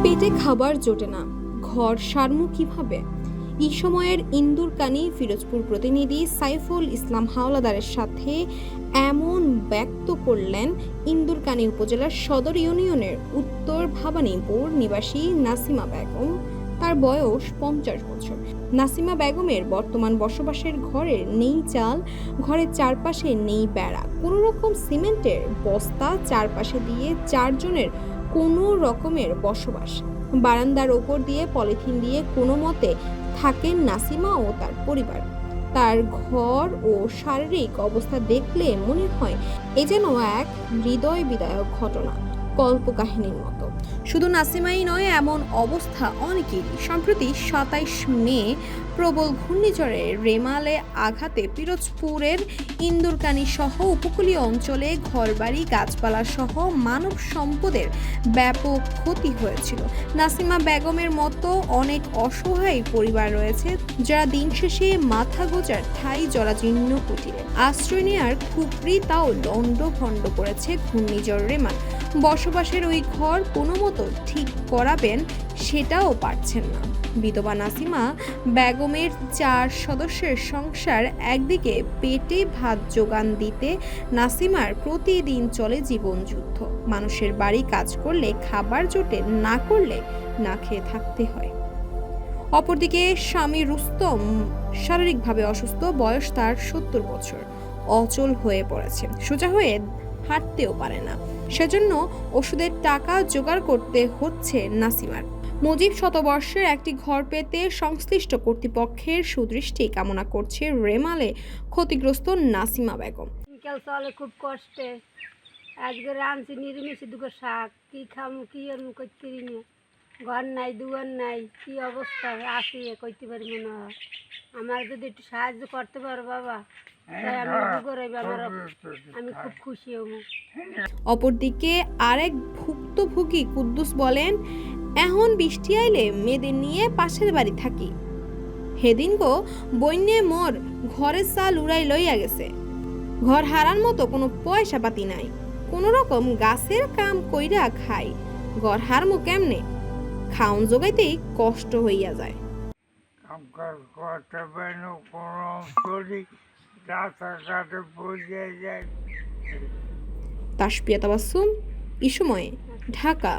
পেটে খাবার জোটে না, ঘর সারমু কিভাবে? এই সময়ের ইন্দুরকানী ফিরোজপুর প্রতিনিধি সাইফুল ইসলাম হাওলাদারের সাথে এমন ব্যক্ত করলেন ইন্দুরকানী উপজেলার সদর ইউনিয়নের উত্তর ভবানীপুর নিবাসী নাসিমা বেগম। তার বয়স 50 বছর। নাসিমা বেগমের বর্তমান বসবাসের ঘরের নেই চাল, ঘরের চারপাশে নেই বেড়া, কোনো রকম সিমেন্টের বস্তা চারপাশে দিয়ে চারজনের কোনো রকমের বসবাস। বারান্দার ওপর দিয়ে পলিথিন দিয়ে কোনো মতে থাকেন নাসিমা ও তার পরিবার। তার ঘর ও শারীরিক অবস্থা দেখলে মনে হয় এ যেন এক হৃদয় বিদায়ক ঘটনা, কল্পকাহিনীর মতো। শুধু নাসিমাই নয়, এমন অবস্থা অনেকেরই। সম্প্রতি 27 মে প্রবল ঘূর্ণিঝড়ের রেমালে আঘাতে পিরোজপুরের ইন্দুরকানী সহ উপকূলীয় অঞ্চলে ঘরবাড়ি, গাছপালা সহ মানব সম্পদের ব্যাপক ক্ষতি হয়েছিল। নাসিমা বেগমের মতো অনেক অসহায় পরিবার রয়েছে যারা দিন শেষে মাথা গোজার ঠাই জরাজীর্ণ কুটিরে আশ্রয় নেওয়ার খুপড়ি তাও লণ্ডভণ্ড করেছে ঘূর্ণিঝড় রেমাল। বসবাসের ওই ঘর কোনো মতো ঠিক করাবেন সেটাও পারছেন না। বিধবা নাসিমা বেগমের 4 সদস্যের সংসার, একদিকে পেটে ভাত জোগান দিতে নাসিমার প্রতিদিন চলে জীবনযুদ্ধ। মানুষের বাড়ি কাজ করলে খাবার জোটে, না করলে না খেয়ে থাকতে হয়। অপরদিকে স্বামী রুস্তম শারীরিকভাবে অসুস্থ, বয়স তার 70 বছর, অচল হয়ে পড়েছে, সোজা হয়ে হাঁটতেও পারে না। সেজন্য ওষুধের টাকা জোগাড় করতে হচ্ছে নাসিমার। মুজিব শতবর্ষের একটি ঘর পেতে সংশ্লিষ্ট কর্তৃপক্ষের সুদৃষ্টি কামনা করছে রেমালে ক্ষতিগ্রস্ত নাসিমা বেগম। চলে খুব কষ্টে, আজকে রাঁধছি নিরামিষে দুটো শাক, কি খামু কি আমি করতে নিয়ে, ঘর নাই দুয়ার নাই, কি অবস্থা আসি করতে পারি মনে হয়। আমার যদি একটু সাহায্য করতে পারো বাবা, তাই আমি আমি খুব খুশি হব। অপরদিকে আরেক ভুক্তভোগী কুদ্দুস বলেন, এখন বৃষ্টি আইলে মেয়েদের নিয়ে পাশের বাড়ি থাকি। হেদিন গো বন্যে মোর ঘরের চাল উড়াই লইয়া গেছে, ঘর হারার মতো কোনো পয়সা পাতি নাই, কোনো রকম গাছের কাম কইরা খাই, ঘর হারমু কেমনে? খাউন জোগাইতেই কষ্ট হইয়া যায়। তাসপিয়া তাবাসসুম, এই সময়, ঢাকা।